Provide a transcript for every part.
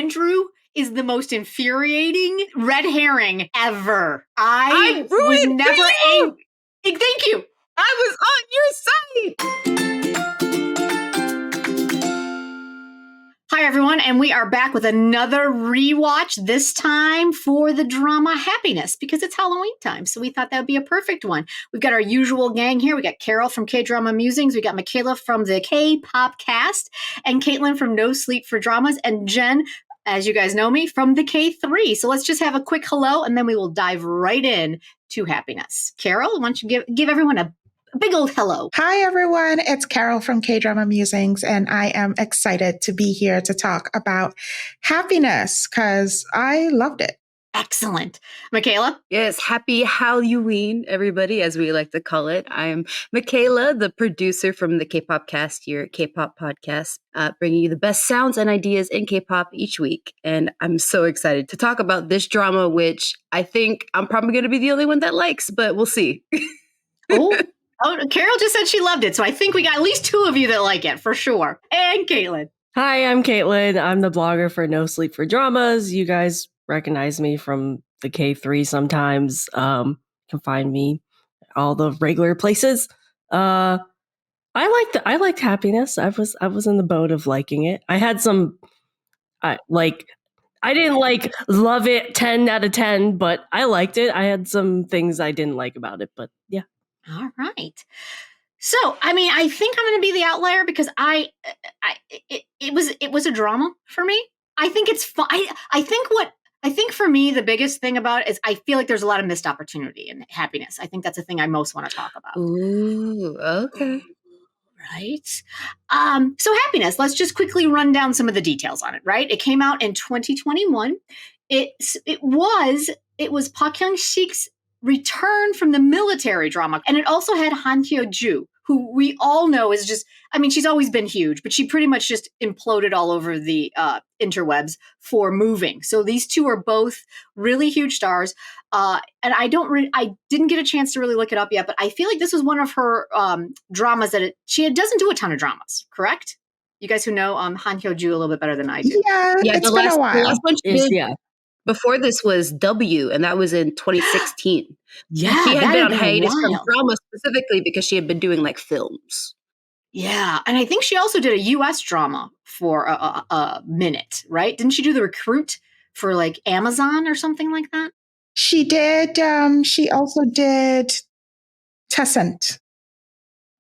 Andrew is the most infuriating red herring ever. I was rooted never for you! angry. Thank you. I was on your side! Hi, everyone, and we are back with another rewatch, this time for the drama Happiness, because it's Halloween time, so we thought that would be a perfect one. We've got our usual gang here. We got Carol from KDramasMusings, we got MICHAELA from the Kpopcast, and CAITLIN from No Sleep for Dramas, and JENN, as you guys know me, from the KThree. So let's just have a quick hello, and then we will dive right in to Happiness. Carol, why don't you give everyone a big old hello. Hi, everyone. It's Carol from KDramasMusings, and I am excited to be here to talk about Happiness because I loved it. Excellent. MICHAELA? Yes, happy Halloween, everybody, as we like to call it. I'm MICHAELA, the producer from the Kpopcast here at Kpopcast, bringing you the best sounds and ideas in K-pop each week. And I'm so excited to talk about this drama, which I think I'm probably going to be the only one that likes, but we'll see. Oh, Carol just said she loved it, so I think we got at least two of you that like it, for sure. And CAITLIN. Hi, I'm CAITLIN. I'm the blogger for No Sleep for Dramas. You guys recognize me from the KThree sometimes. You can find me all the regular places. I liked Happiness. I was in the boat of liking it. I had some I didn't love it 10 out of 10, but I liked it. I had some things I didn't like about it, but yeah. All right. So, I mean, I think I'm going to be the outlier because it was a drama for me. I think it's fun. I think for me, the biggest thing about it is I feel like there's a lot of missed opportunity in Happiness. I think that's the thing I most want to talk about. Ooh, okay. Right. So Happiness, let's just quickly run down some of the details on it, right? It came out in 2021. It was Park Hyung-sik's return from the military drama. And it also had Han Hyo-ju, who we all know is just, I mean, she's always been huge, but she pretty much just imploded all over the interwebs for Moving. So these two are both really huge stars. And I didn't get a chance to really look it up yet, but I feel like this was one of her dramas that she doesn't do a ton of dramas, correct? You guys who know Han Hyo-ju a little bit better than I do. Yeah, it's been a while. The last one she did before this was W, and that was in 2016. Yeah, she had been on hiatus from drama specifically because she had been doing like films. Yeah, and I think she also did a U.S. drama for a minute, right? Didn't she do The Recruit for like Amazon or something like that? She did. She also did Tessent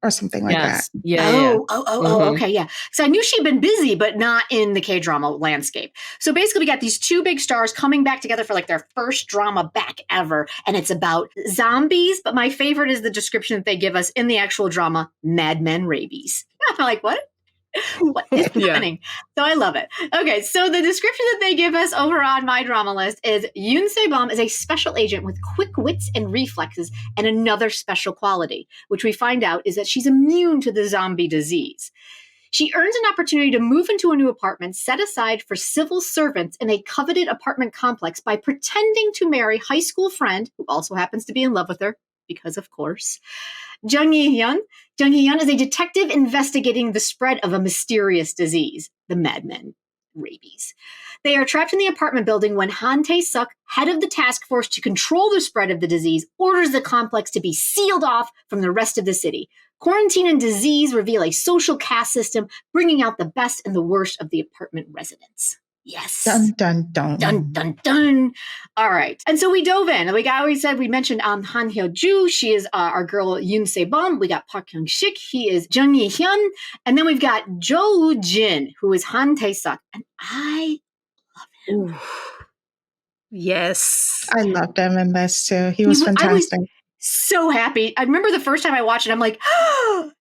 or something like that. Yeah. Okay, yeah. So I knew she'd been busy, but not in the K-drama landscape. So basically, we got these two big stars coming back together for like their first drama back ever, and it's about zombies. But my favorite is the description that they give us in the actual drama: madmen rabies. I'm like, what? What is happening? So I love it. Okay, so the description that they give us over on my drama list is Yoon Se-bum is a special agent with quick wits and reflexes and another special quality, which we find out is that she's immune to the zombie disease. She earns an opportunity to move into a new apartment set aside for civil servants in a coveted apartment complex by pretending to marry high school friend, who also happens to be in love with her, because of course, Jung Hee-hyun. Jung Hee-hyun is a detective investigating the spread of a mysterious disease, the madmen rabies. They are trapped in the apartment building when Han Tae-suk, head of the task force to control the spread of the disease, orders the complex to be sealed off from the rest of the city. Quarantine and disease reveal a social caste system, bringing out the best and the worst of the apartment residents. Yes. Dun, dun, dun. Dun, dun, dun. All right. And so we dove in. We mentioned Han Hyo-ju. She is our girl Yoon Se-bum. We got Park Hyung-sik. He is Jung Hee-hyun. And then we've got Jo Woo-jin, who is Han Tae-suk. And I love him. Ooh. Yes. I loved him in this too. He was fantastic. I was so happy. I remember the first time I watched it, I'm like, oh,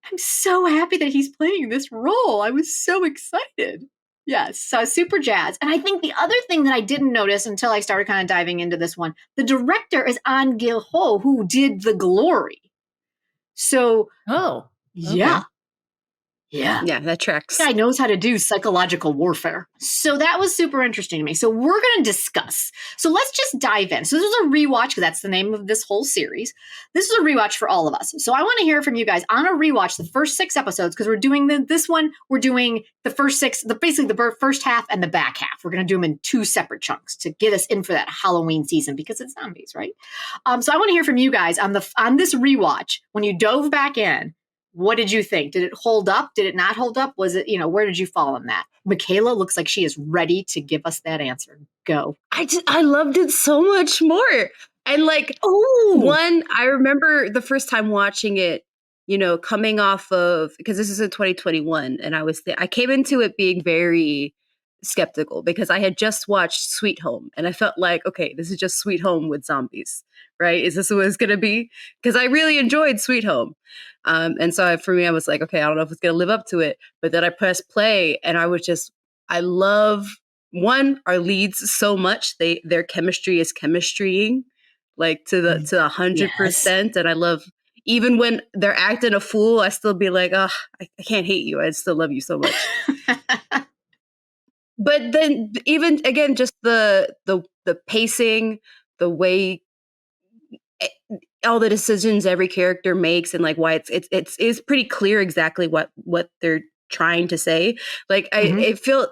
I'm so happy that he's playing this role. I was so excited. Yes, so I was super jazzed. And I think the other thing that I didn't notice until I started kind of diving into this one, the director is An Gil-ho, who did The Glory. So, yeah. Yeah. Yeah, that tracks. Guy knows how to do psychological warfare. So that was super interesting to me. So we're going to discuss. So let's just dive in. So this is a rewatch because that's the name of this whole series. This is a rewatch for all of us. So I want to hear from you guys on a rewatch the first 6 episodes because we're doing this one. We're doing the first 6, basically the first half and the back half. We're going to do them in 2 separate chunks to get us in for that Halloween season because it's zombies, right? So I want to hear from you guys on this rewatch when you dove back in. What did you think? Did it hold up? Did it not hold up? Was it, where did you fall on that? MICHAELA looks like she is ready to give us that answer. Go. I loved it so much more. And like, one, I remember the first time watching it, coming off of, because this is in 2021, and I came into it being very skeptical because I had just watched Sweet Home, and I felt like, okay, this is just Sweet Home with zombies, right? Is this what it's going to be? Because I really enjoyed Sweet Home. And so for me, I was like, okay, I don't know if it's going to live up to it. But then I pressed play, and I love, one, our leads so much. Their chemistry is chemistrying, like to 100%. Yes. And I love, even when they're acting a fool, I still be like, oh, I can't hate you. I still love you so much. But then even again, just the pacing, the way all the decisions every character makes, and like why it's pretty clear exactly what they're trying to say. Like I feel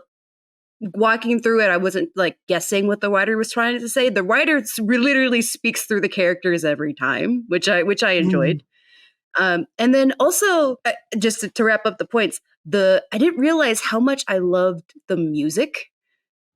walking through it, I wasn't like guessing what the writer was trying to say. The writer literally speaks through the characters every time, which I enjoyed. And then also, just to wrap up the points, I didn't realize how much I loved the music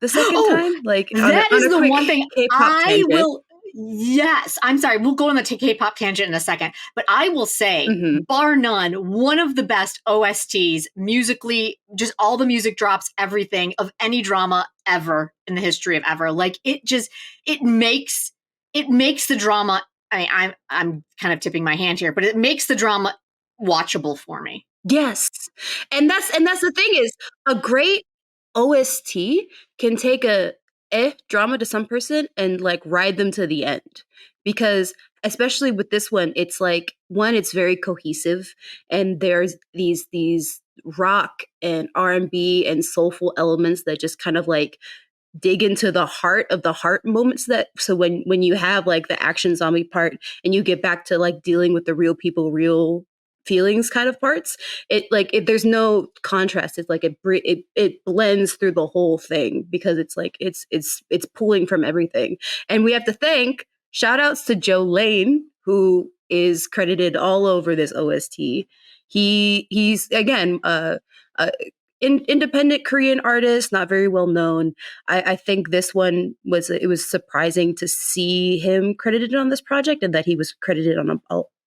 the second time. Like that is the one thing K-pop tangent. will. Yes, I'm sorry. We'll go on the K-pop tangent in a second, but I will say, bar none, one of the best OSTs musically. Just all the music drops, everything of any drama ever in the history of ever. Like it makes the drama. I mean, I'm kind of tipping my hand here, but it makes the drama watchable for me. Yes, and that's the thing is a great OST can take a drama to some person and like ride them to the end, because especially with this one, it's like, one, it's very cohesive, and there's these rock and R&B and soulful elements that just kind of like dig into the heart of the heart moments. So when you have like the action zombie part and you get back to like dealing with the real people, real feelings kind of parts, there's no contrast. It's like it blends through the whole thing, because it's like it's pulling from everything. And we have to thank, shout outs to Joe Lane, who is credited all over this OST. He's again independent Korean artist, not very well known. I think this one was surprising to see him credited on this project, and that he was credited on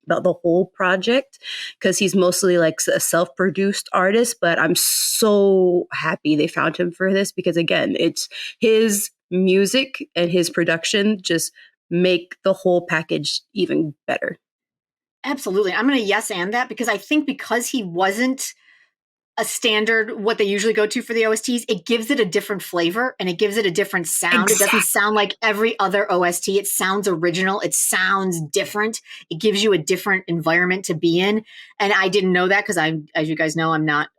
about the whole project, because he's mostly like a self-produced artist. But I'm so happy they found him for this, because again, it's his music and his production just make the whole package even better. Absolutely. I'm going to yes and that, because I think because he wasn't a standard, what they usually go to for the OSTs, it gives it a different flavor and it gives it a different sound. Exactly. It doesn't sound like every other OST. It sounds original. It sounds different. It gives you a different environment to be in. And I didn't know that because as you guys know, I'm not,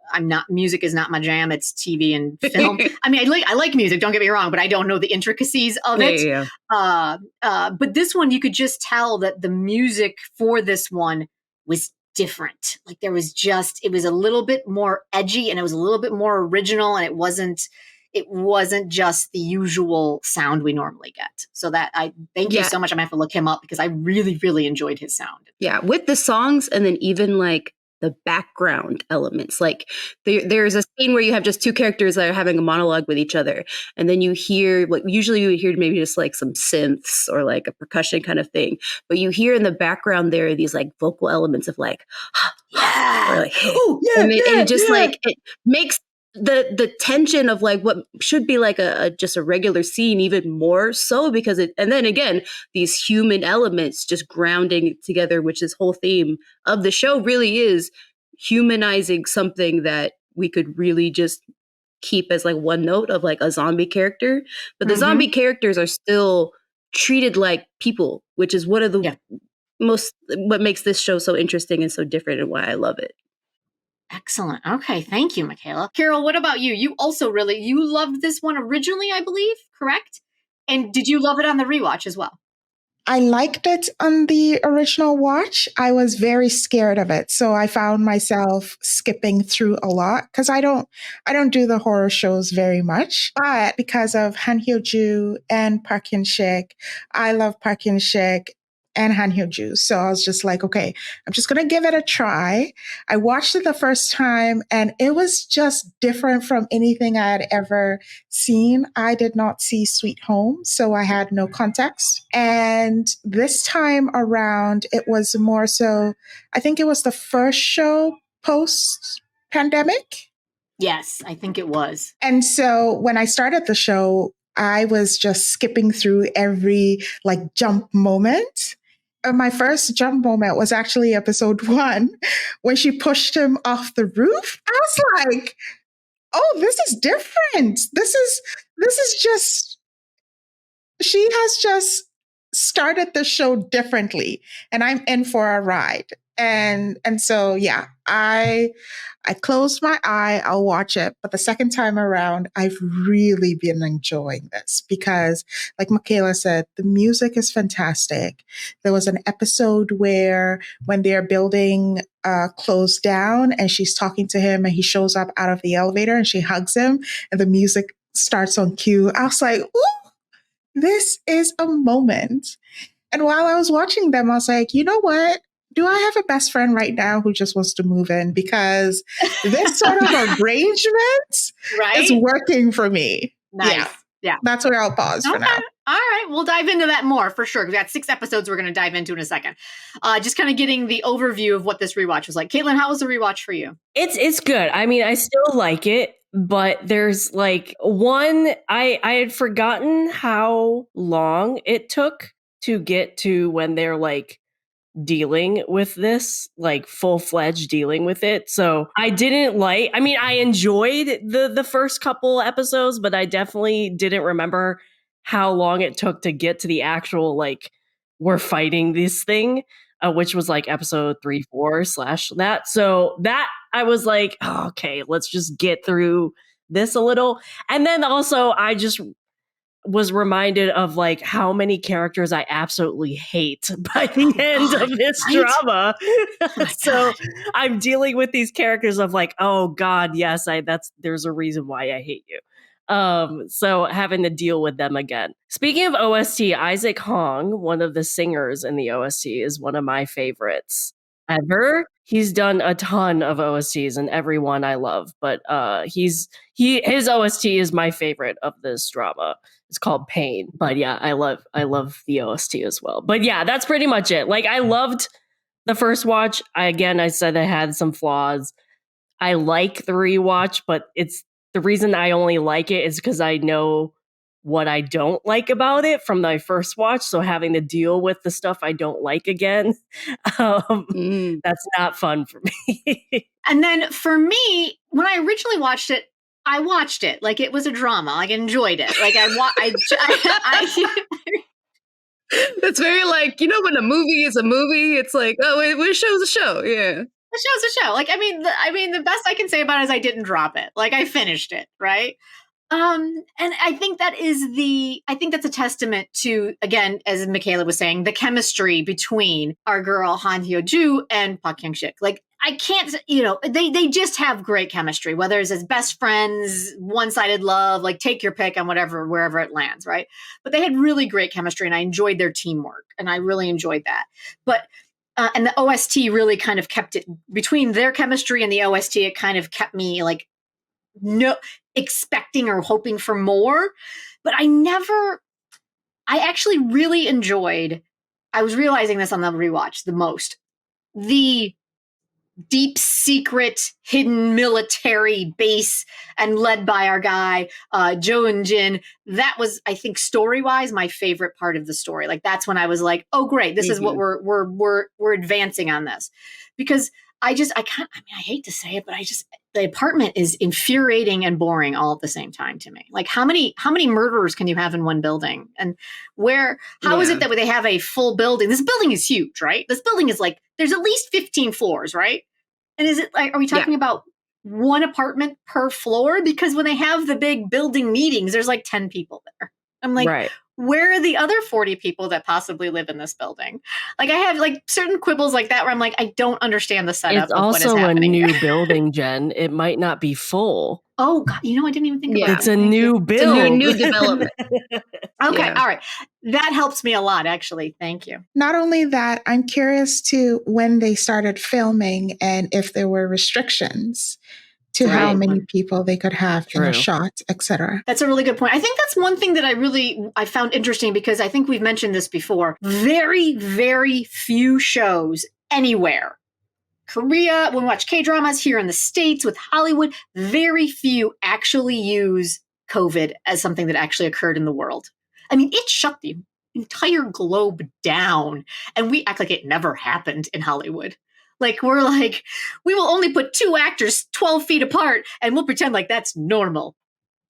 music is not my jam. It's TV and film. I mean, I like music, don't get me wrong, but I don't know the intricacies of it. Yeah. But this one, you could just tell that the music for this one was different. Like it was a little bit more edgy, and it was a little bit more original, and it wasn't just the usual sound we normally get. So that I thank you so much. I'm gonna have to look him up, because I really, really enjoyed his sound. Yeah, with the songs, and then even like the background elements. Like there's a scene where you have just two characters that are having a monologue with each other, and then you hear what usually you would hear maybe just like some synths or like a percussion kind of thing, but you hear in the background there are these like vocal elements of like yeah, or like and it just like it makes the tension of like what should be like just a regular scene even more so, because and then again, these human elements just grounding together, which this whole theme of the show really is humanizing something that we could really just keep as like one note of like a zombie character, but the zombie characters are still treated like people, which is one of the what makes this show so interesting and so different, and why I love it. Excellent. Okay, thank you, Michaela. Carol, what about you? You also you loved this one originally, I believe, correct? And did you love it on the rewatch as well? I liked it on the original watch. I was very scared of it. So I found myself skipping through a lot because I don't do the horror shows very much. But because of Han Hyo-joo and Park Hyun-sik, I love Park Hyun-sik and Han Hyo-joo. So I was just like, okay, I'm just going to give it a try. I watched it the first time and it was just different from anything I had ever seen. I did not see Sweet Home, so I had no context. And this time around, it was more so, I think it was the first show post pandemic. Yes, I think it was. And so when I started the show, I was just skipping through every like jump moment. And my first jump moment was actually episode 1 when she pushed him off the roof. I was like, oh, this is different. This is just, she has just started the show differently and I'm in for a ride. And so yeah, I closed my eye, I'll watch it, but the second time around, I've really been enjoying this because like Michaela said, the music is fantastic. There was an episode where when they're building closed down and she's talking to him and he shows up out of the elevator and she hugs him and the music starts on cue. I was like, ooh, this is a moment. And while I was watching them, I was like, you know what? Do I have a best friend right now who just wants to move in? Because this sort of arrangement is working for me. Nice. Yeah. That's where I'll pause for now. All right. We'll dive into that more for sure. We've got 6 episodes we're going to dive into in a second. Just kind of getting the overview of what this rewatch was like. Caitlin, how was the rewatch for you? It's good. I mean, I still like it, but there's like one, I had forgotten how long it took to get to when they're like dealing with this, like full-fledged dealing with it. So I enjoyed the first couple episodes, but I definitely didn't remember how long it took to get to the actual like we're fighting this thing, which was like episode 3-4 / that. So that I was like, oh, okay, let's just get through this a little. And then also I just was reminded of like how many characters I absolutely hate by the end of this drama. So I'm dealing with these characters of like, oh God, yes, there's a reason why I hate you. So having to deal with them again. Speaking of OST, Isaac Hong, one of the singers in the OST, is one of my favorites ever. He's done a ton of OSTs and every one I love, but his OST is my favorite of this drama. It's called Pain. But yeah, I love the OST as well. But yeah, that's pretty much it. Like I loved the first watch. I said I had some flaws. I like the rewatch, but it's the reason I only like it is because I know what I don't like about it from my first watch. So having to deal with the stuff I don't like again, that's not fun for me. And then for me, when I originally watched it, I watched it like it was a drama. Like I enjoyed it. Like That's very like, when a movie is a movie, it's like, oh, it show's a show. Yeah. The show's a show. Like, I mean, the best I can say about it is I didn't drop it. Like I finished it. Right. And I think that's a testament to, again, as Michaela was saying, the chemistry between our girl Han Hyo-joo and Park Hyun-sik. Like, I can't, they just have great chemistry, whether it's as best friends, one-sided love, like take your pick on wherever it lands, right? But they had really great chemistry and I enjoyed their teamwork and I really enjoyed that. But, and the OST really kind of kept it, between their chemistry and the OST, it kind of kept me like, no, expecting or hoping for more. But I actually really enjoyed, I was realizing this on the rewatch the most, the deep secret hidden military base and led by our guy Jo and Jin. That was, I think, story-wise my favorite part of the story. Like that's when I was like, oh great, this is what we're advancing on this. Because I hate to say it, but the apartment is infuriating and boring all at the same time to me. Like how many murderers can you have in one building? And how is it that they have a full building? This building is huge, right? This building is like, there's at least 15 floors, right? And is it like, are we talking about one apartment per floor? Because when they have the big building meetings, there's like 10 people there. I'm like, Right. where are the other 40 people that possibly live in this building? Like I have like certain quibbles like that where I'm like, I don't understand the setup It's of what is also a happening. new building, Jen. It might not be full. Oh God, you know, I didn't even think about Yeah. it. It's a Thank you. new build. new development. Okay, Yeah. all right. That helps me a lot, actually. Thank you. Not only that, I'm curious to when they started filming and if there were restrictions to how Right. many people they could have in a True. shot, etc. That's a really good point. I think that's one thing that I found interesting because I think we've mentioned this before. Very, very few shows anywhere. Korea, when we watch K-dramas here in the States with Hollywood, very few actually use COVID as something that actually occurred in the world. I mean, it shut the entire globe down, and we act like it never happened in Hollywood. Like, we're like, we will only put 2 actors 12 feet apart, and we'll pretend like that's normal.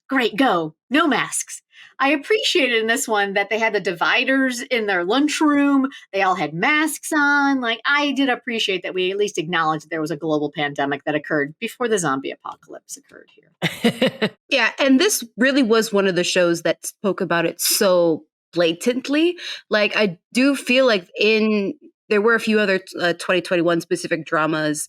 Great, go. No masks. I appreciated in this one that they had the dividers in their lunchroom. They all had masks on. Like, I did appreciate that we at least acknowledged that there was a global pandemic that occurred before the zombie apocalypse occurred here. Yeah, and this really was one of the shows that spoke about it so blatantly. Like, I do feel like there were a few other 2021 specific dramas.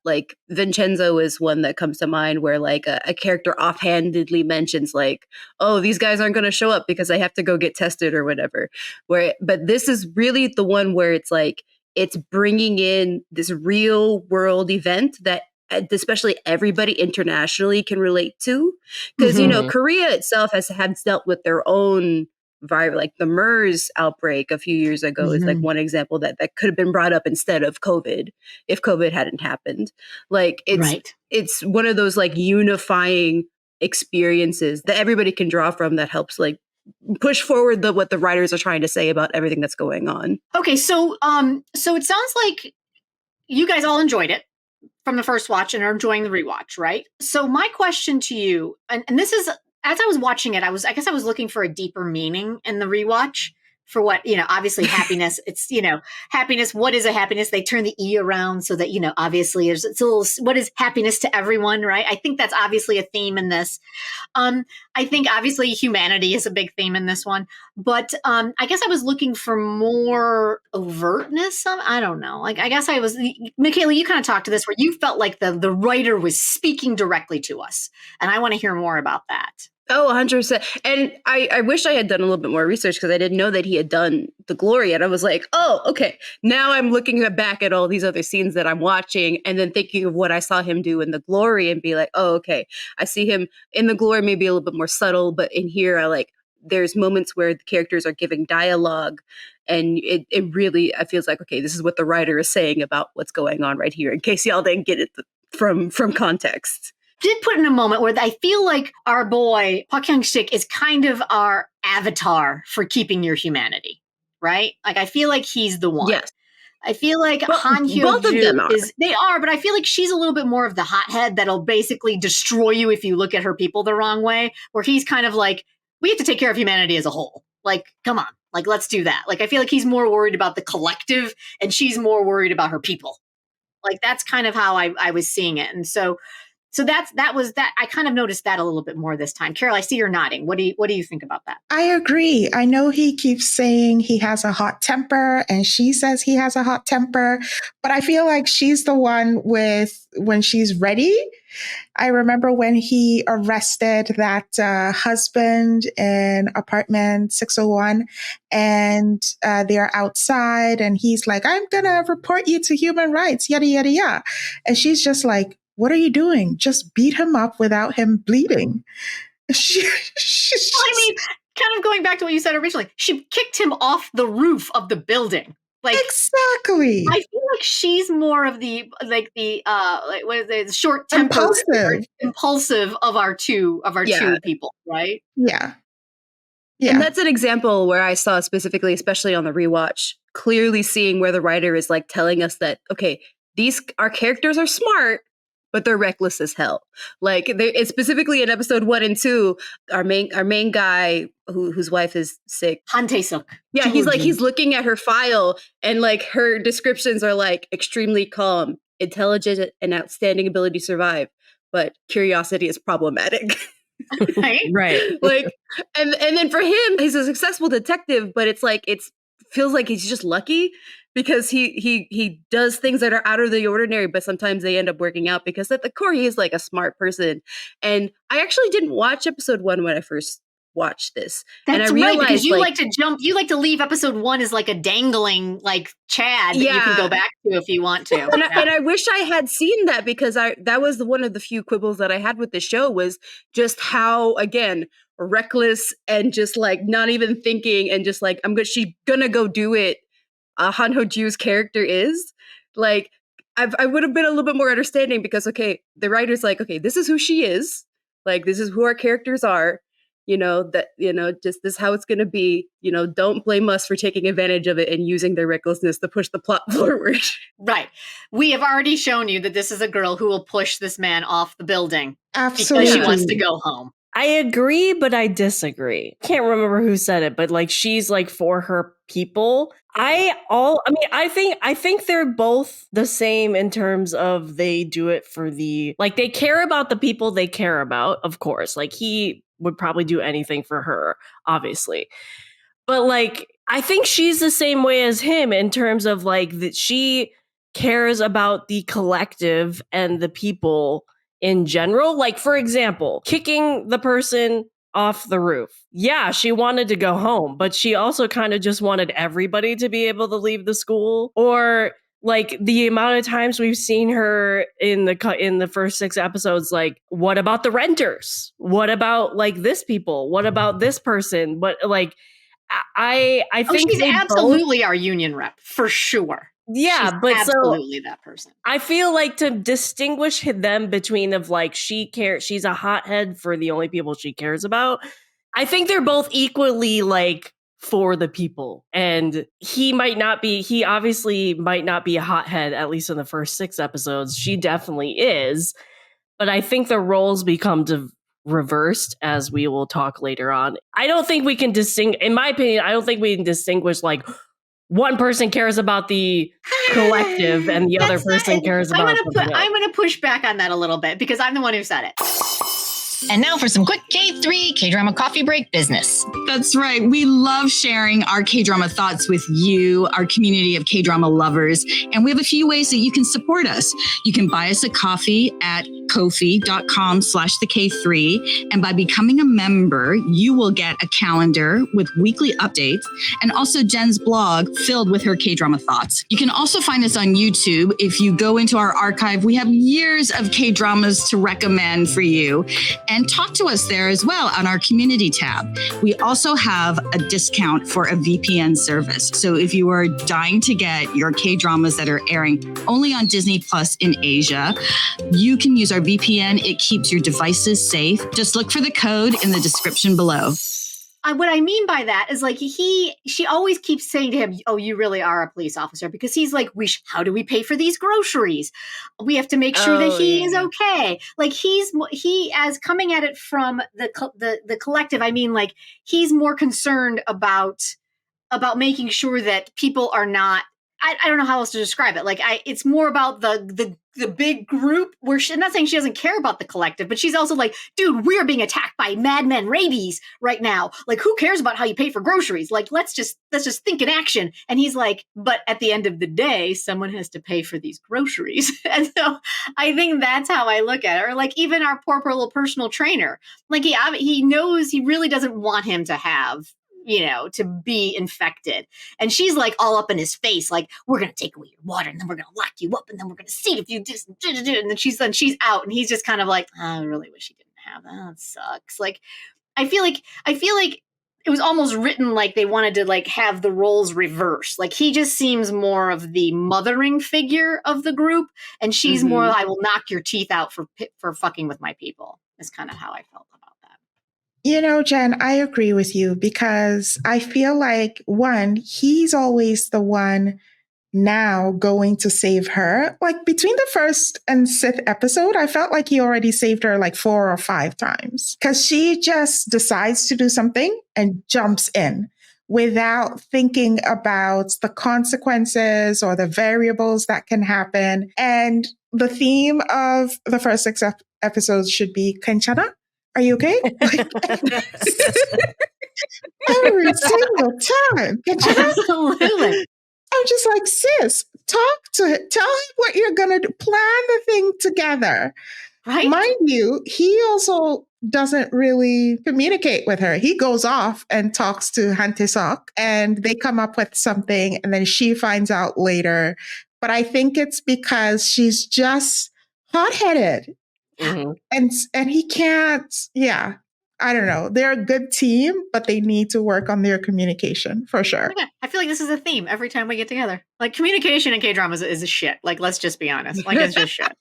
Like Vincenzo is one that comes to mind where like a character offhandedly mentions like, oh, these guys aren't going to show up because I have to go get tested or whatever. But this is really the one where it's like, it's bringing in this real world event that especially everybody internationally can relate to. Because, you know, Mhm. Korea itself has dealt with their own virus, like the MERS outbreak a few years ago is like one example that could have been brought up instead of COVID if COVID hadn't happened. Like it's one of those like unifying experiences that everybody can draw from that helps like push forward what the writers are trying to say about everything that's going on. Okay, so it sounds like you guys all enjoyed it from the first watch and are enjoying the rewatch, right? So my question to you, and this is, as I was watching it, I guess I was looking for a deeper meaning in the rewatch for what, you know, obviously happiness, it's, you know, happiness, what is a happiness? They turn the E around so that, you know, obviously it's a little, what is happiness to everyone, right? I think that's obviously a theme in this. I think obviously humanity is a big theme in this one, but I guess I was looking for more overtness. I don't know. Like, I guess I was, MICHAELA, you kind of talked to this where you felt like the writer was speaking directly to us. And I want to hear more about that. Oh, 100%. And I wish I had done a little bit more research because I didn't know that he had done The Glory. And I was like, oh, okay. Now I'm looking back at all these other scenes that I'm watching and then thinking of what I saw him do in The Glory and be like, oh, okay. I see him in The Glory maybe a little bit more subtle, but in here there's moments where the characters are giving dialogue and it really, I feels like, okay, this is what the writer is saying about what's going on right here in case y'all didn't get it from context. Did put in a moment where I feel like our boy Park Hyung-sik is kind of our avatar for keeping your humanity, right? Like I feel like he's the one. Yes. I feel like Han both of them Hyo-ju they are, but I feel like she's a little bit more of the hothead that'll basically destroy you if you look at her people the wrong way, where he's kind of like, we have to take care of humanity as a whole. Like, come on, like, let's do that. Like, I feel like he's more worried about the collective and she's more worried about her people. Like, that's kind of how I was seeing it. And so that was that. I kind of noticed that a little bit more this time. Carol, I see you're nodding. What do you think about that? I agree. I know he keeps saying he has a hot temper and she says he has a hot temper, but I feel like she's the one with when she's ready. I remember when he arrested that husband in apartment 601 and they're outside and he's like, I'm going to report you to human rights, yada, yada, yada. And she's just like, what are you doing? Just beat him up without him bleeding. I mean, kind of going back to what you said originally, she kicked him off the roof of the building. Like exactly. I feel like she's more of the what is it, short temper, impulsive of our two people, right? Yeah. And that's an example where I saw specifically, especially on the rewatch, clearly seeing where the writer is like telling us that, okay, our characters are smart, but they're reckless as hell. Like it's specifically in episode 1 and 2, our main guy whose wife is sick. Han Tae-suk. Yeah, he's looking at her file and like her descriptions are like extremely calm, intelligent and outstanding ability to survive, but curiosity is problematic. Right? Right. Like, and then for him, he's a successful detective, but it's like feels like he's just lucky because he does things that are out of the ordinary, but sometimes they end up working out because at the core he is like a smart person. And I actually didn't watch episode 1 when I first watched this. That's and I right, realized because you like to jump, you like to leave episode 1 as like a dangling like Chad that you can go back to if you want to. And I wish I had seen that because that was one of the few quibbles that I had with the show was just how, again, reckless and just like not even thinking and just like, she's gonna go do it. Han Ho-ju's character is like, I would have been a little bit more understanding because, okay, the writer's like, okay, this is who she is. Like, this is who our characters are. Just this is how it's going to be. Don't blame us for taking advantage of it and using their recklessness to push the plot forward. Right. We have already shown you that this is a girl who will push this man off the building. Absolutely. Because she wants to go home. I agree, but I disagree. Can't remember who said it, but like she's like for her people. I think they're both the same in terms of they do it for they care about the people they care about, of course. Like he would probably do anything for her, obviously. But like I think she's the same way as him in terms of like that she cares about the collective and the people in general. Like, for example, kicking the person off the roof. Yeah, she wanted to go home, but she also kind of just wanted everybody to be able to leave the school. Or like the amount of times we've seen her in the first 6 episodes, like, what about the renters? What about like this people? What about this person? But like, I think she's absolutely our union rep for sure. Yeah, she's but absolutely that person. I feel like to distinguish them between of like she's a hothead for the only people she cares about. I think they're both equally like for the people, and he obviously might not be a hothead, at least in the first 6 episodes. She definitely is, but I think the roles become reversed as we will talk later on. I don't think we can in my opinion, I don't think we can distinguish like one person cares about the collective and the other person cares about something else. I'm going to push back on that a little bit because I'm the one who said it. And now for some quick K3 K-drama coffee break business. That's right. We love sharing our K-drama thoughts with you, our community of K-drama lovers. And we have a few ways that you can support us. You can buy us a coffee at ko-fi.com/the-K3. And by becoming a member, you will get a calendar with weekly updates and also Jenn's blog filled with her K-drama thoughts. You can also find us on YouTube. If you go into our archive, we have years of K-dramas to recommend for you. And talk to us there as well on our community tab. We also have a discount for a VPN service. So if you are dying to get your K-dramas that are airing only on Disney Plus in Asia, you can use our VPN. It keeps your devices safe. Just look for the code in the description below. What I mean by that is like she always keeps saying to him, "Oh, you really are a police officer," because he's like, how do we pay for these groceries? We have to make sure that he is okay. Like he as coming at it from the collective. I mean, like he's more concerned about making sure that people are not. I don't know how else to describe it. Like it's more about the big group where I'm not saying she doesn't care about the collective, but she's also like, dude, we're being attacked by madmen rabies right now. Like, who cares about how you pay for groceries? Like, let's just think in action. And he's like, but at the end of the day, someone has to pay for these groceries. And so I think that's how I look at it. Or like even our poor little personal trainer, like he knows he really doesn't want him to have, to be infected. And she's like all up in his face, like, we're going to take away your water and then we're going to lock you up and then we're going to see if you just, and then she's out and he's just kind of like, I really wish he didn't have that. That sucks. Like, I feel like it was almost written like they wanted to like have the roles reversed. Like he just seems more of the mothering figure of the group. And she's more, I will knock your teeth out for fucking with my people. Is kind of how I felt about that. Jenn, I agree with you because I feel like, one, he's always the one now going to save her. Like between the first and 6th episode, I felt like he already saved her like 4 or 5 times because she just decides to do something and jumps in. without thinking about the consequences or the variables that can happen. And the theme of the first six episodes should be Kanchana. Are you okay? Every single time. Kanchana? Absolutely. I'm just like, sis, tell him what you're going to do. Plan the thing together. Right? Mind you, he also doesn't really communicate with her. He goes off and talks to Hantesok and they come up with something and then she finds out later. But I think it's because she's just hot-headed. Mhm. And he can't, yeah. I don't know. They're a good team, but they need to work on their communication for sure. Yeah, I feel like this is a theme every time we get together. Like communication in K-dramas is a shit. Like, let's just be honest. Like, it's just shit.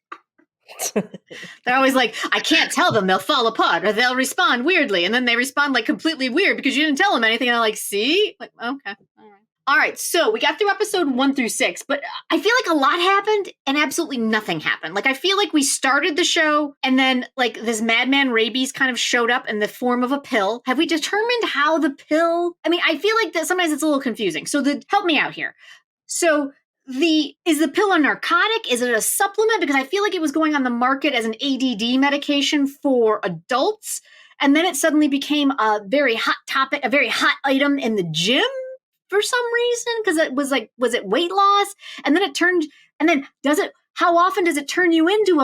They're always like, I can't tell them, they'll fall apart or they'll respond weirdly. And then they respond like completely weird because you didn't tell them anything. And I'm like, see? Like, okay. All right. So we got through episode 1 through 6, but I feel like a lot happened and absolutely nothing happened. Like, I feel like we started the show and then like this madman rabies kind of showed up in the form of a pill. Have we determined how the pill? I mean, I feel like that sometimes it's a little confusing. So help me out here. So is the pill a narcotic? Is it a supplement? Because I feel like it was going on the market as an ADD medication for adults. And then it suddenly became a very hot topic, a very hot item in the gym for some reason. Because it was like, was it weight loss? And then how often does it turn you into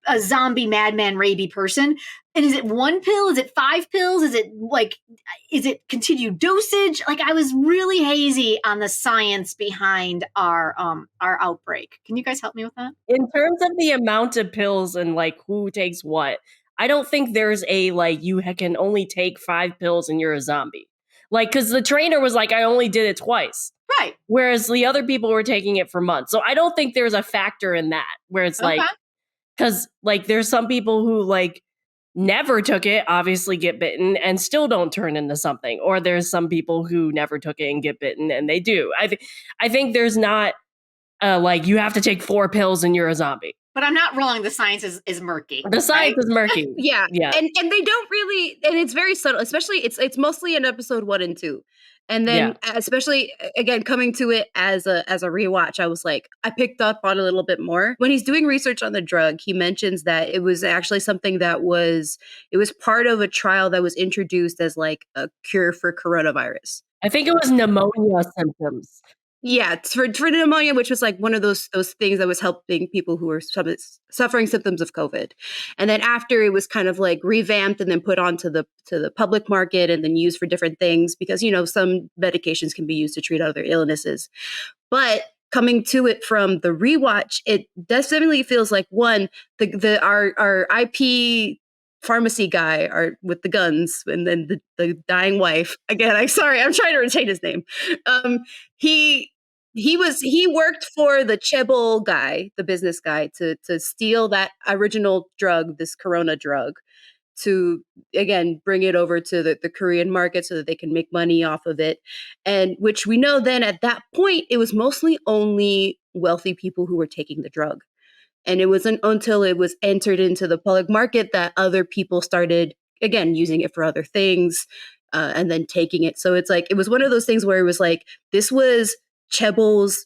a zombie madman rabies person? And is it 1 pill? Is it 5 pills? Is it continued dosage? Like, I was really hazy on the science behind our outbreak. Can you guys help me with that? In terms of the amount of pills and like who takes what, I don't think there's a like you can only take 5 pills and you're a zombie. Like, because the trainer was like, I only did it twice. Right. Whereas the other people were taking it for months. So I don't think there's a factor in that where it's like, because like there's some people who like never took it, obviously get bitten and still don't turn into something. Or there's some people who never took it and get bitten and they do. I think there's not like you have to take 4 pills and you're a zombie. But I'm not wrong. The science is murky. The science is murky. Yeah. Yeah. And they don't really, and it's very subtle, especially it's mostly in episode 1 and 2. And then especially again, coming to it as a rewatch, I was like, I picked up on a little bit more. When he's doing research on the drug, he mentions that it was actually something it was part of a trial that was introduced as like a cure for coronavirus. I think it was pneumonia symptoms. Yeah, for pneumonia, which was like one of those things that was helping people who were suffering symptoms of COVID. And then after it was kind of like revamped and then put onto the public market and then used for different things because, you know, some medications can be used to treat other illnesses. But coming to it from the rewatch, it definitely feels like one, our IP pharmacy guy with the guns and then the dying wife. Again, I'm sorry, I'm trying to retain his name. He worked for the Chaebol guy, the business guy, to steal that original drug, this Corona drug, to again bring it over to the Korean market so that they can make money off of it. And which we know then at that point it was mostly only wealthy people who were taking the drug. And it wasn't until it was entered into the public market that other people started, again, using it for other things and then taking it. So it's like, it was one of those things where it was like, this was Chaebol's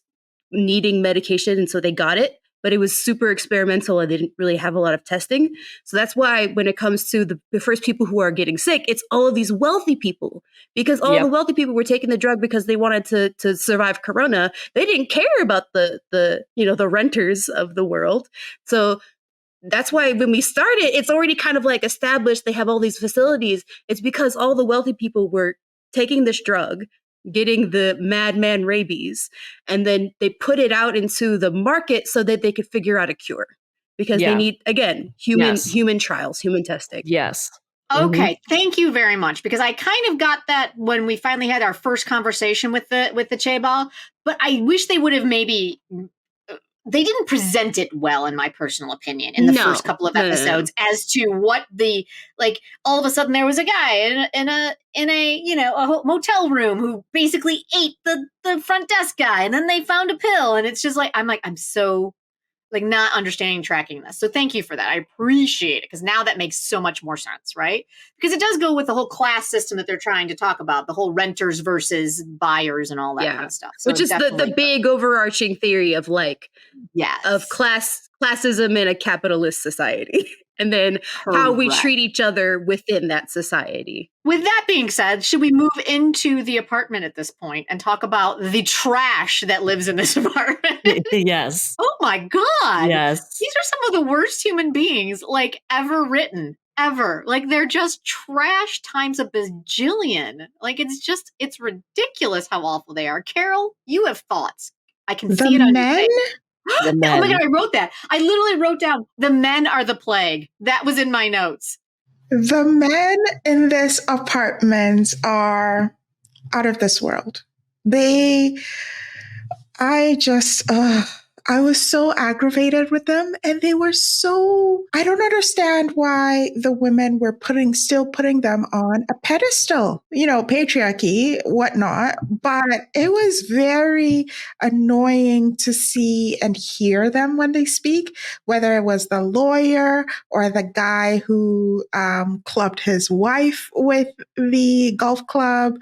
needing medication. And so they got it, but it was super experimental and they didn't really have a lot of testing. So that's why when it comes to the first people who are getting sick, it's all of these wealthy people, because all the wealthy people were taking the drug because they wanted to survive Corona. They didn't care about the renters of the world. So that's why when we started, it's already kind of like established. They have all these facilities. It's because all the wealthy people were taking this drug, getting the madman rabies, and then they put it out into the market so that they could figure out a cure because they need, again, human trials, human testing. Yes. Okay, thank you very much, because I kind of got that when we finally had our first conversation with the Chaebol, but I wish they would have maybe they didn't present it well, in my personal opinion, in the first couple of episodes as to what all of a sudden there was a guy in a motel room who basically ate the front desk guy, and then they found a pill, and it's just like, I'm so like not understanding tracking this. So thank you for that. I appreciate it because now that makes so much more sense, right? Because it does go with the whole class system that they're trying to talk about, the whole renters versus buyers and all that kind of stuff. So which is the big overarching theory of like of classism in a capitalist society. And then how we treat each other within that society. With that being said, should we move into the apartment at this point and talk about the trash that lives in this apartment? Yes. Oh my God. Yes. These are some of the worst human beings like ever written, ever. Like they're just trash times a bajillion. Like it's ridiculous how awful they are. Carol, you have thoughts. I can see it on your face. The men. Oh my God, I wrote that. I literally wrote down, the men are the plague. That was in my notes. The men in this apartment are out of this world. I was so aggravated with them, and they were so, I don't understand why the women were still putting them on a pedestal, patriarchy, whatnot. But it was very annoying to see and hear them when they speak, whether it was the lawyer or the guy who clubbed his wife with the golf club.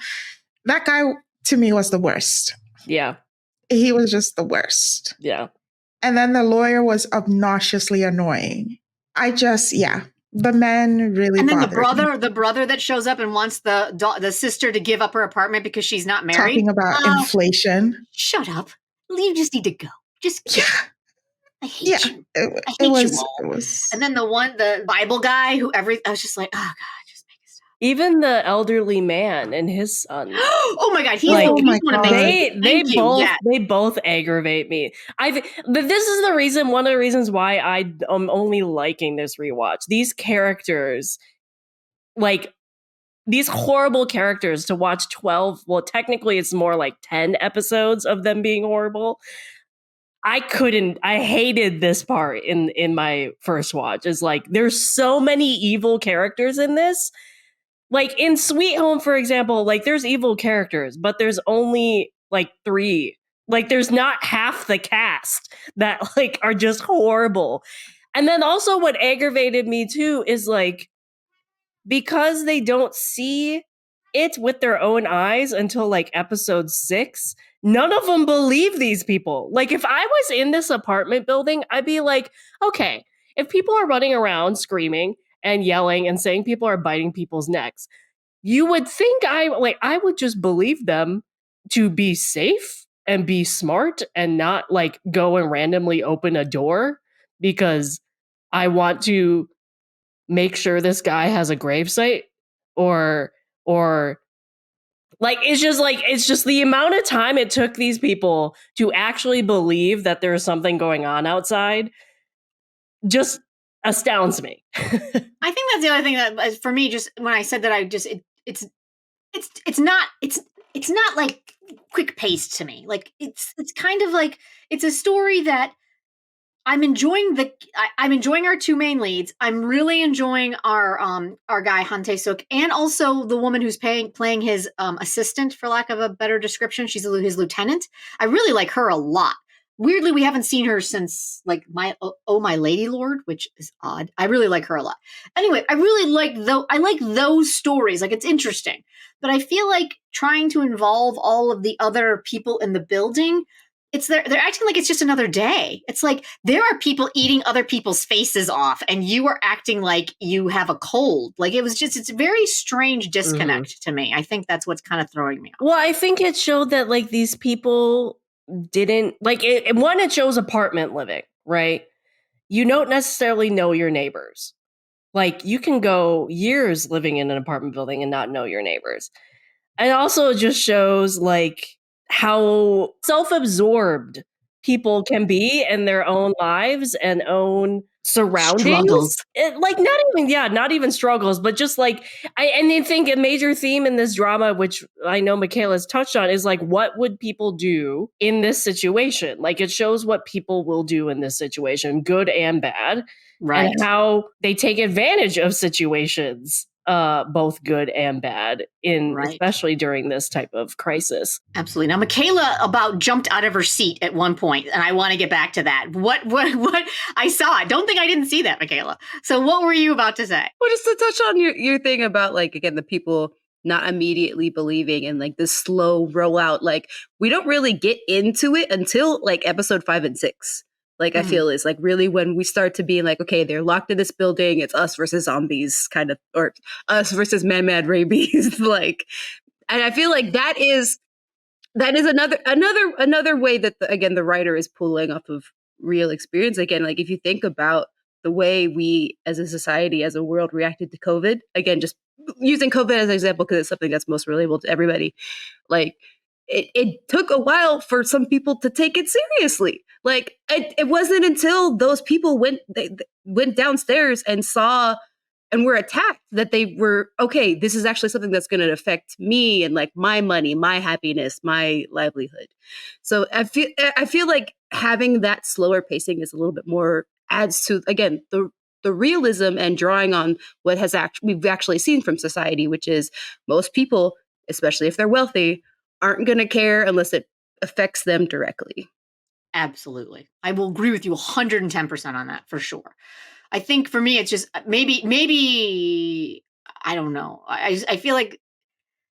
That guy, to me, was the worst. Yeah. He was just the worst. Yeah. And then the lawyer was obnoxiously annoying. The men really. And then the brother that shows up and wants the sister to give up her apartment because she's not married. Talking about inflation. Shut up. You just need to go. I hate you. It was. And then the Bible guy I was just like, oh God. Even the elderly man and his son. Oh my God, he's one of they both aggravate me. This is one of the reasons why I am only liking this rewatch. These characters, like these horrible characters, to watch 12. Well, technically, it's more like 10 episodes of them being horrible. I hated this part in my first watch. Is like there's so many evil characters in this. Like in Sweet Home, for example, like there's evil characters, but there's only like 3. Like there's not half the cast that like are just horrible. And then also what aggravated me too is like, because they don't see it with their own eyes until like episode 6, none of them believe these people. Like if I was in this apartment building, I'd be like, okay, if people are running around screaming and yelling and saying people are biting people's necks, you would think I would just believe them to be safe and be smart and not like go and randomly open a door because I want to make sure this guy has a gravesite or like it's just the amount of time it took these people to actually believe that there's something going on outside just astounds me. I think that's the other thing that for me, just when I said that, it's not like quick paced to me. Like it's kind of like it's a story that I'm enjoying I'm enjoying our 2 main leads. I'm really enjoying our guy Han Tae-suk, and also the woman who's playing his assistant, for lack of a better description. She's his lieutenant. I really like her a lot. Weirdly, we haven't seen her since like my Lady Lord, which is odd. I really like her a lot. Anyway, I really like those stories. Like it's interesting, but I feel like trying to involve all of the other people in the building, they're acting like it's just another day. It's like there are people eating other people's faces off, and you are acting like you have a cold. Like it's a very strange disconnect to me. I think that's what's kind of throwing me off. Well, I think it showed that like these people didn't like it. It shows apartment living, right? You don't necessarily know your neighbors. Like you can go years living in an apartment building and not know your neighbors. And also it just shows like how self-absorbed people can be in their own lives and own surroundings. Struggles. Not even struggles, but just like I think a major theme in this drama, which I know MICHAELA's touched on, is like what would people do in this situation? Like it shows what people will do in this situation, good and bad, right? And how they take advantage of situations both good and bad Right. especially during this type of crisis. Absolutely. Now, MICHAELA about jumped out of her seat at one point, and I want to get back to that. What I saw? I don't think I didn't see that, MICHAELA. So what were you about to say? Well, just to touch on your thing about, like, again, the people not immediately believing and like the slow rollout, like we don't really get into it until like episode 5 and 6. Like I feel is like really when we start to be like, okay, they're locked in this building. It's us versus zombies, kind of, or us versus mad rabies. Like, and I feel like that is another way that again the writer is pulling off of real experience. Again, like if you think about the way we as a society, as a world reacted to COVID, again, just using COVID as an example because it's something that's most relatable to everybody. Like it took a while for some people to take it seriously. Like it wasn't until those people went downstairs and saw and were attacked that they were, okay, this is actually something that's going to affect me and like my money, my happiness, my livelihood. So I feel like having that slower pacing is a little bit more adds to, again, the realism and drawing on what we've actually seen from society, which is most people, especially if they're wealthy, aren't going to care unless it affects them directly. Absolutely. I will agree with you 110% on that for sure. I think for me, it's just maybe I don't know. I feel like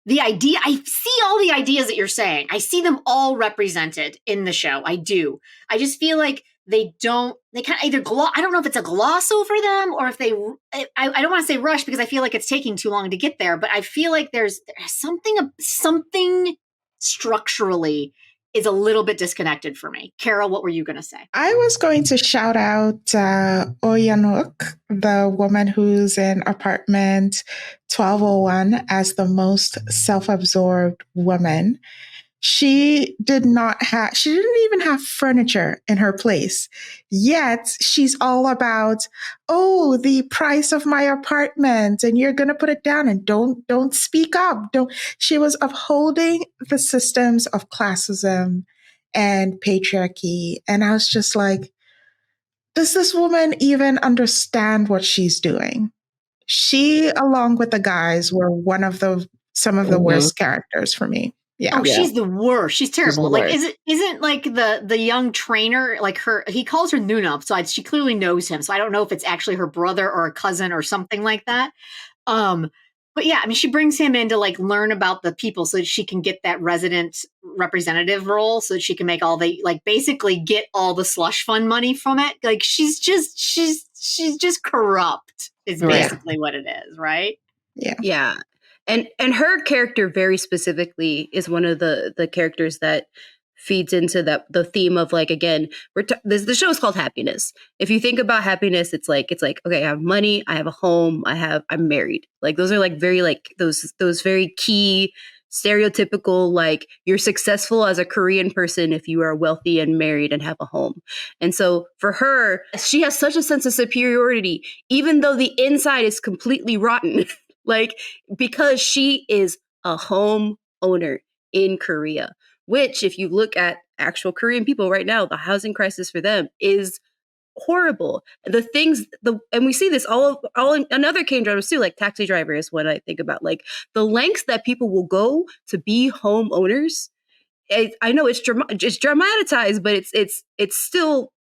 the idea, I see all the ideas that you're saying. I see them all represented in the show. I do. I just feel like they kind of either I don't know if it's a gloss over them or if I don't want to say rush because I feel like it's taking too long to get there, but I feel like there's something structurally is a little bit disconnected for me. Carol, what were you going to say? I was going to shout out Oyanuk, the woman who's in apartment 1201 as the most self-absorbed woman. She didn't even have furniture in her place. Yet she's all about, oh, the price of my apartment and you're going to put it down and don't speak up. She was upholding the systems of classism and patriarchy. And I was just like, does this woman even understand what she's doing? She, along with the guys, were some of the worst characters for me. Yeah. Oh, she's the worst. She's terrible. Like, worst. isn't like the young trainer, like he calls her Nuna, so she clearly knows him. So I don't know if it's actually her brother or a cousin or something like that. But yeah, I mean, she brings him in to like learn about the people so that she can get that resident representative role so that she can make basically get all the slush fund money from it. Like she's just corrupt is basically what it is. Right. Yeah. Yeah. And her character very specifically is one of the characters that feeds into the theme of like, again, the show is called Happiness. If you think about happiness, it's like, okay, I have money, I have a home, I'm married. Like those are like very like those very key stereotypical, like you're successful as a Korean person if you are wealthy and married and have a home. And so for her, she has such a sense of superiority, even though the inside is completely rotten. Like, because she is a home owner in Korea, which if you look at actual Korean people right now, the housing crisis for them is horrible. And we see this all in another K-dramas too, like Taxi Driver is what I think about, like the lengths that people will go to be home owners. I know it's dramatized, but it's still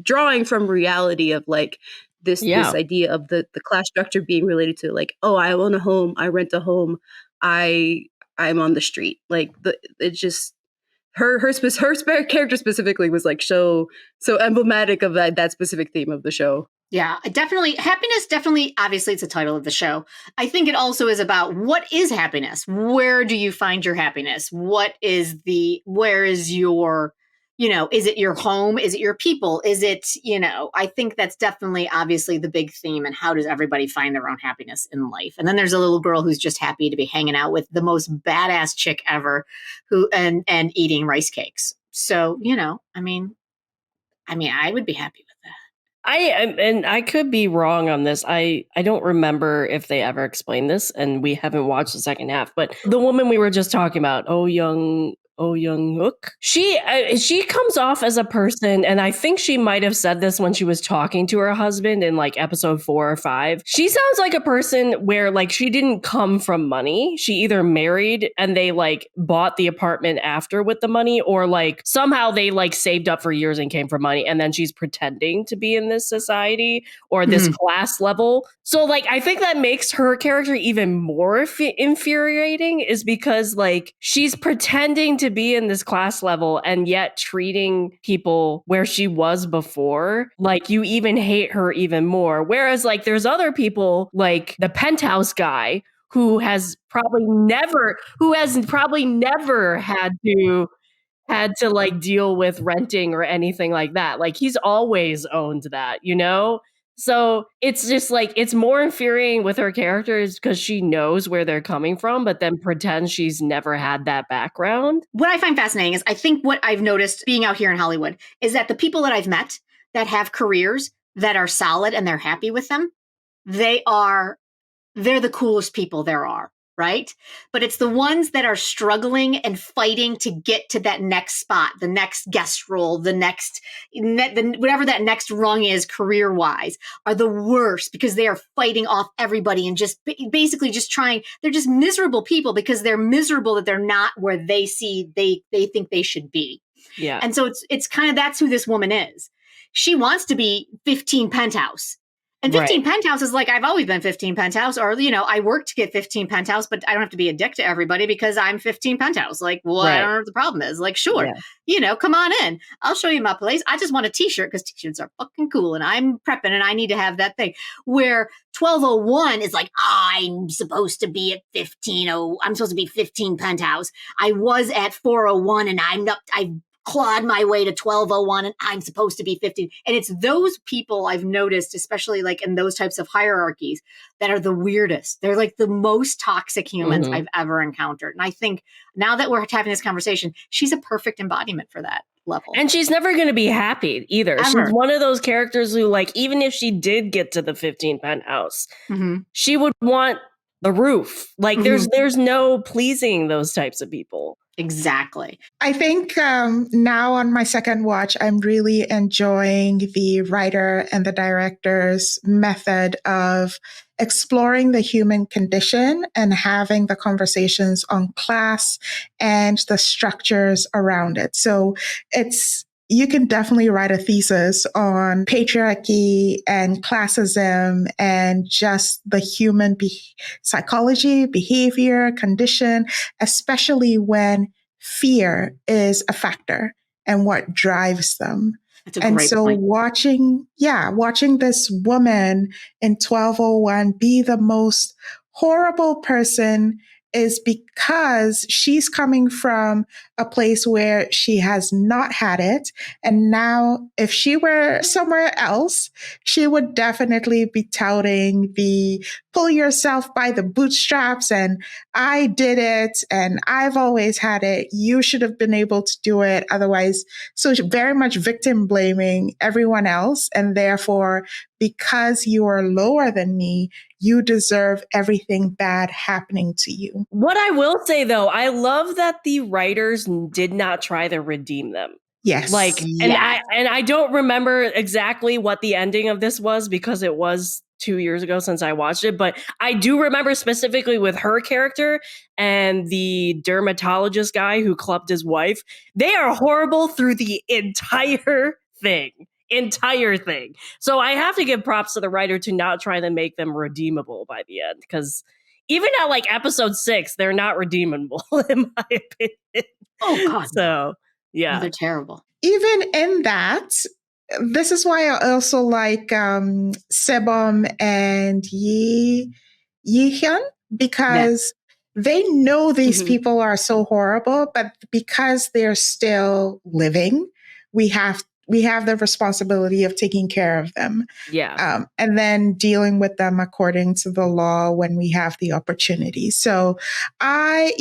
drawing from reality of like, this idea of the class structure being related to like, oh, I own a home, I rent a home, I'm on the street. Like it's just her character specifically was like so emblematic of that specific theme of the show. Yeah, definitely. Happiness, definitely. Obviously, it's a title of the show. I think it also is about what is happiness? Where do you find your happiness? Where is your, is it your home? Is it your people? Is it, I think that's definitely obviously the big theme. And how does everybody find their own happiness in life? And then there's a little girl who's just happy to be hanging out with the most badass chick ever and eating rice cakes. So, I mean, I would be happy with that. I could be wrong on this. I don't remember if they ever explained this, and we haven't watched the second half. But the woman we were just talking about, Oh Young Oh Young-wook. She comes off as a person, and I think she might have said this when she was talking to her husband in like episode 4 or 5. She sounds like a person where like she didn't come from money. She either married and they like bought the apartment after with the money, or like somehow they like saved up for years and came from money, and then she's pretending to be in this society or this class level. So like I think that makes her character even more infuriating, is because like she's pretending to be in this class level and yet treating people where she was before like you even hate her even more. Whereas like there's other people like the penthouse guy who has probably never had to like deal with renting or anything like that. Like he's always owned that, you know? So it's just like, it's more infuriating with her characters because she knows where they're coming from, but then pretends she's never had that background. What I find fascinating is I think what I've noticed being out here in Hollywood is that the people that I've met that have careers that are solid and they're happy with them, they're the coolest people there are. Right? But it's the ones that are struggling and fighting to get to that next spot, the next guest role, the next, whatever that next rung is career wise, are the worst because they are fighting off everybody and just basically just trying. They're just miserable people because they're miserable that they're not where they see they think they should be. Yeah. And so it's kind of, that's who this woman is. She wants to be 15 penthouse. And 15 penthouse is like, I've always been 15 penthouse, or, you know, I work to get 15 penthouse, but I don't have to be a dick to everybody because I'm 15 penthouse. Like, well, I don't know what the problem is. Like, sure, you know, come on in. I'll show you my place. I just want a t-shirt because t-shirts are fucking cool and I'm prepping and I need to have that thing. Where 1201 is like, I'm supposed to be at 15. I'm supposed to be 15 penthouse. I was at 401 and I clawed my way to 1201 and I'm supposed to be 15. And it's those people I've noticed, especially like in those types of hierarchies, that are the weirdest. They're like the most toxic humans I've ever encountered. And I think now that we're having this conversation, she's a perfect embodiment for that level. And she's never going to be happy either. Ever. She's one of those characters who, like, even if she did get to the 15 penthouse, she would want the roof. Like, there's no pleasing those types of people. Exactly. I think now on my second watch, I'm really enjoying the writer and the director's method of exploring the human condition and having the conversations on class and the structures around it. So you can definitely write a thesis on patriarchy and classism and just the human psychology, behavior, condition, especially when fear is a factor and what drives them. And so point. watching this woman in 1201 be the most horrible person is because she's coming from a place where she has not had it. And now if she were somewhere else, she would definitely be touting the pull yourself by the bootstraps and I did it and I've always had it. You should have been able to do it otherwise. So very much victim blaming everyone else. And therefore, because you are lower than me, you deserve everything bad happening to you. What I will say, though, I love that the writers did not try to redeem them. Yes. And I don't remember exactly what the ending of this was because it was 2 years ago since I watched it, but I do remember specifically with her character and the dermatologist guy who clubbed his wife. They are horrible through the entire thing. So I have to give props to the writer to not try to make them redeemable by the end, because even at like episode 6, they're not redeemable in my opinion. Oh God. So yeah, they're terrible. Even in that, this is why I also like Sebum and Yi-hyun, because they know these people are so horrible, but because they're still living, we have we have the responsibility of taking care of them. Yeah. And then dealing with them according to the law when we have the opportunity. So I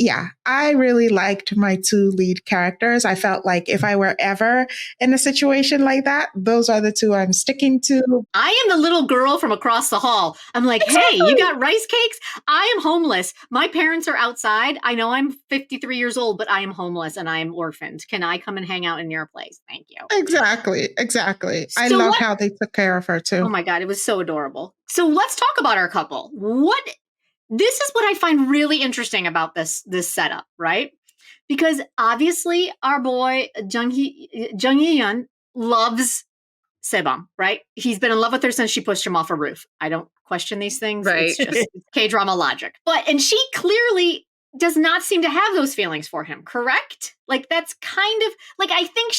really liked my two lead characters. I felt like if I were ever in a situation like that, those are the two I'm sticking to. I am the little girl from across the hall. I'm like, hey, you got rice cakes? I am homeless. My parents are outside. I know I'm 53 years old, but I am homeless and I am orphaned. Can I come and hang out in your place? Thank you. Exactly. I So love how they took care of her too. Oh my God, it was so adorable. So let's talk about our couple. This is what I find really interesting about this setup, right? Because obviously our boy Jung Hee-yeon loves Sebum, right? He's been in love with her since she pushed him off a roof. I don't question these things. Right. It's just K-drama logic. And she clearly does not seem to have those feelings for him, correct? Like that's kind of like, I think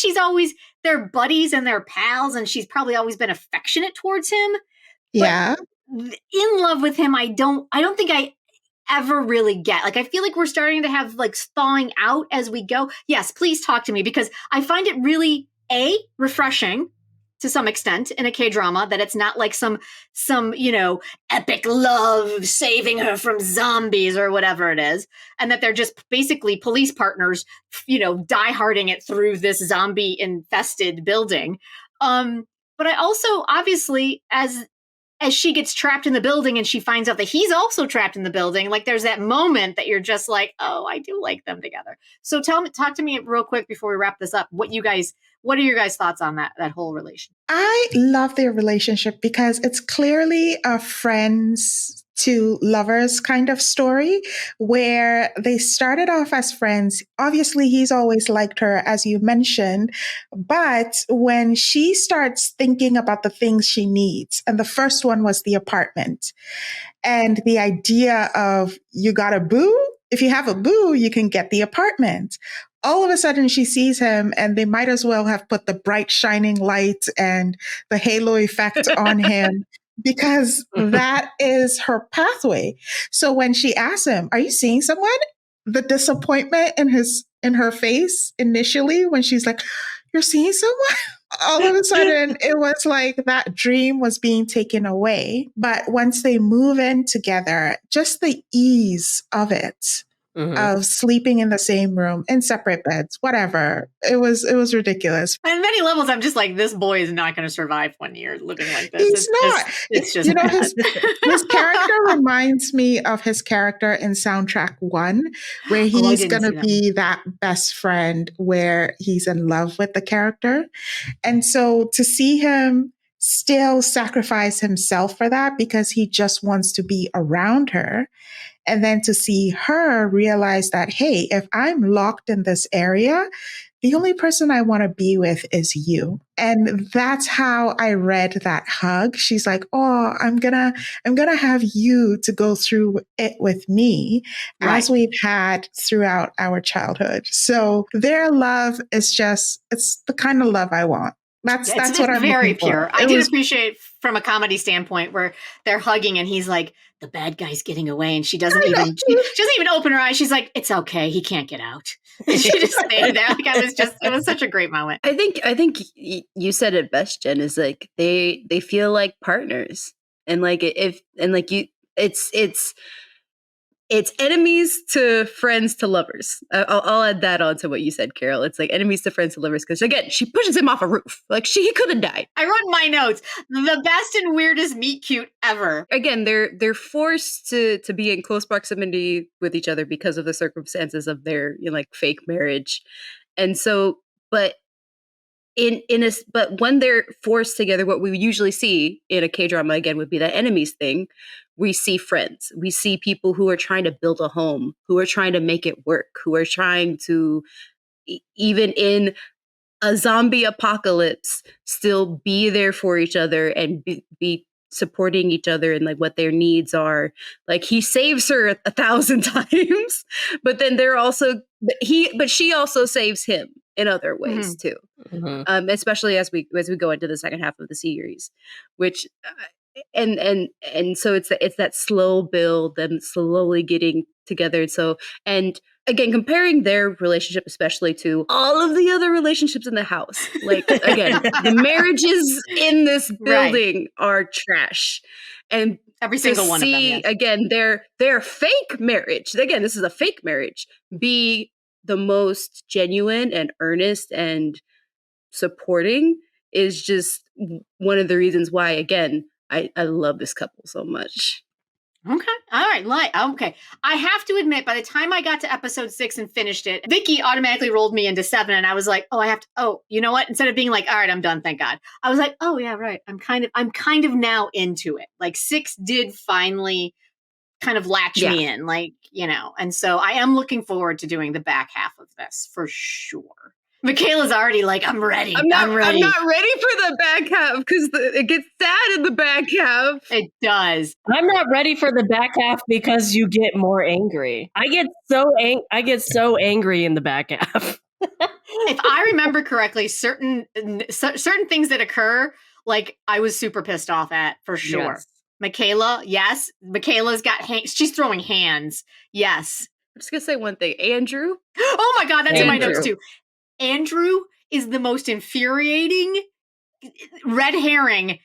they're buddies and they're pals and she's probably always been affectionate towards him. Yeah. In love with him, I don't think I ever really get. Like I feel like we're starting to have like thawing out as we go. Yes, please talk to me because I find it really refreshing to some extent in a K-drama that it's not like some epic love saving her from zombies or whatever it is, and that they're just basically police partners, dieharding it through this zombie infested building. But I also obviously as she gets trapped in the building and she finds out that he's also trapped in the building, like there's that moment that you're just like, oh, I do like them together. So talk to me real quick before we wrap this up. What are your guys' thoughts on that whole relation? I love their relationship because it's clearly a friends to lovers kind of story where they started off as friends. Obviously, he's always liked her, as you mentioned. But when she starts thinking about the things she needs, and the first one was the apartment, and the idea of you got a boo? If you have a boo, you can get the apartment. All of a sudden she sees him and they might as well have put the bright shining light and the halo effect on him because that is her pathway. So when she asks him, are you seeing someone? The disappointment in her face initially when she's like, you're seeing someone? All of a sudden it was like that dream was being taken away. But once they move in together, just the ease of it. Of sleeping in the same room, in separate beds, whatever. It was ridiculous. On many levels, I'm just like, this boy is not going to survive 1 year living like this. He's not. It's just his character reminds me of his character in Soundtrack 1, where he's going to be that best friend where he's in love with the character. And so to see him still sacrifice himself for that because he just wants to be around her. And then to see her realize that, hey, if I'm locked in this area, the only person I want to be with is you. And that's how I read that hug. She's like, oh, I'm gonna have you to go through it with me as we've had throughout our childhood. So their love is it's the kind of love I want. That's what I'm very looking pure. for. I did appreciate from a comedy standpoint where they're hugging and he's like, the bad guy's getting away, and she doesn't even open her eyes. She's like, it's okay, he can't get out. And she just stayed there. Like it was such a great moment. I think you said it best, Jen, is like they feel like partners. And like it's enemies to friends to lovers. I'll add that on to what you said, Carol. It's like enemies to friends to lovers because again, she pushes him off a roof. Like he could have died. I wrote in my notes, the best and weirdest meet cute ever. Again, they're forced to be in close proximity with each other because of the circumstances of their fake marriage, and so but when they're forced together, what we usually see in a K-drama again would be that enemies thing. We see friends. We see people who are trying to build a home, who are trying to make it work, who are trying to, even in a zombie apocalypse, still be there for each other and be supporting each other and like what their needs are. Like he saves her 1,000 times, but then she also saves him in other ways too. Especially as we go into the second half of the series, which and so it's that slow build and slowly getting together. So and again, comparing their relationship, especially to all of the other relationships in the house. Like, again, the marriages in this building are trash. And every single one of them, yes. Again, their fake marriage, again, this is a fake marriage, be the most genuine and earnest and supporting is just one of the reasons why, again, I love this couple so much. Okay. All right. Okay. I have to admit, by the time I got to episode 6 and finished it, Vicky automatically rolled me into 7. And I was like, you know what? Instead of being like, all right, I'm done. Thank God. I was like, oh yeah, right. I'm kind of now into it. Like 6 did finally kind of latch me in, like, you know, and so I am looking forward to doing the back half of this for sure. MICHAELA's already like, I'm ready. I'm ready. I'm not ready for the back half because it gets sad in the back half. It does. I'm not ready for the back half because you get more angry. I get so angry in the back half. If I remember correctly, certain things that occur, like I was super pissed off at for sure. Yes. MICHAELA, yes. MICHAELA's got she's throwing hands. Yes. I'm just gonna say one thing. Andrew. Oh my God, that's in my notes too. Andrew is the most infuriating red herring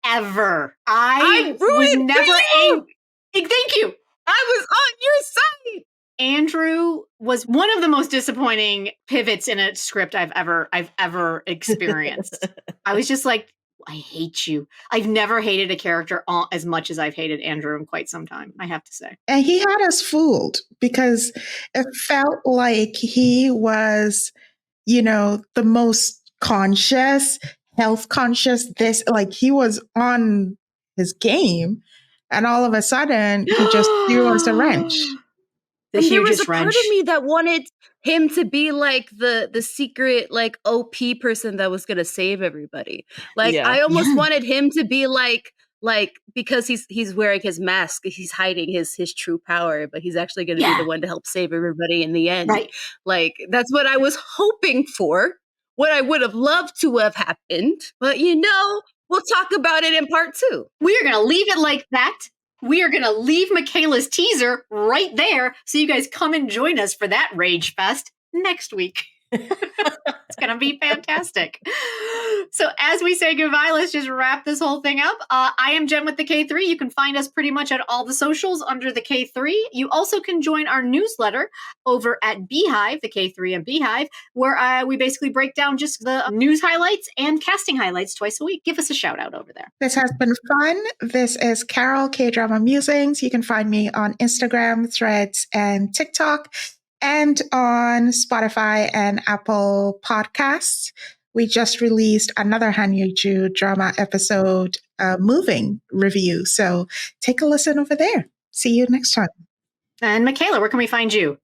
ever. I was never angry. Thank you. I was on your side. Andrew was one of the most disappointing pivots in a script I've ever experienced. I was just like, I hate you. I've never hated a character as much as I've hated Andrew in quite some time, I have to say. And he had us fooled because it felt like he was, you know, the most conscious, health conscious, like he was on his game. And all of a sudden, he just threw us a wrench. The there was a wrench. part of me that wanted him to be like the secret, like OP person that was gonna save everybody. Like I almost wanted him to be like because he's wearing his mask, he's hiding his true power, but he's actually gonna be the one to help save everybody in the end. Right. Like that's what I was hoping for. What I would have loved to have happened, but you know, we'll talk about it in part 2. We are gonna leave it like that. We are going to leave MICHAELA's teaser right there so you guys come and join us for that Rage Fest next week. It's going to be fantastic. So as we say goodbye, let's just wrap this whole thing up. I am Jen with the K3. You can find us pretty much at all the socials under the K3. You also can join our newsletter over at Beehive, the K3 and Beehive, where we basically break down just the news highlights and casting highlights twice a week. Give us a shout out over there. This has been fun. This is Carol, KDramasMusings. You can find me on Instagram, Threads, and TikTok, and on Spotify and Apple Podcasts. We just released another HYUNG drama episode, moving review. So take a listen over there. See you next time. And MICHAELA, where can we find you?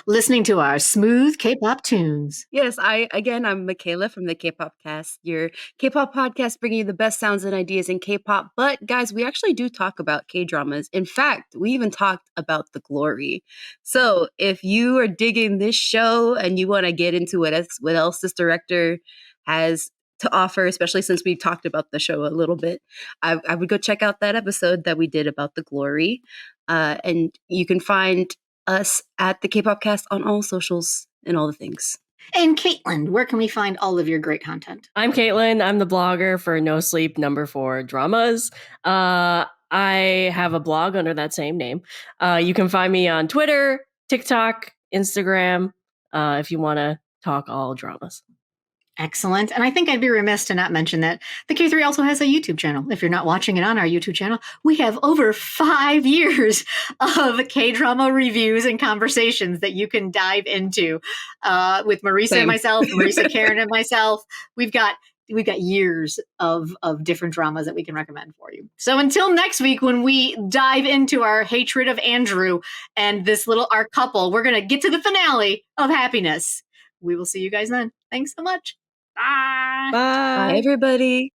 Listening to our smooth K-pop tunes. Yes, I'm MICHAELA from the Kpopcast, your K-pop podcast bringing you the best sounds and ideas in K-pop. But guys, we actually do talk about K-dramas. In fact, we even talked about The Glory. So if you are digging this show and you want to get into what else this director has to offer, especially since we talked about the show a little bit, I would go check out that episode that we did about The Glory. And you can find us at the Kpopcast on all socials and all the things. And Caitlin, where can we find all of your great content? I'm Caitlin. I'm the blogger for No Sleep #4 Dramas. I have a blog under that same name. You can find me on Twitter, TikTok, Instagram, if you want to talk all dramas. Excellent. And I think I'd be remiss to not mention that the K3 also has a YouTube channel. If you're not watching it on our YouTube channel, we have over 5 years of K-drama reviews and conversations that you can dive into with Marisa and myself, Marisa, Karen, and myself. We've got years of different dramas that we can recommend for you. So until next week, when we dive into our hatred of Andrew and our couple, we're going to get to the finale of happiness. We will see you guys then. Thanks so much. Bye. Bye, everybody.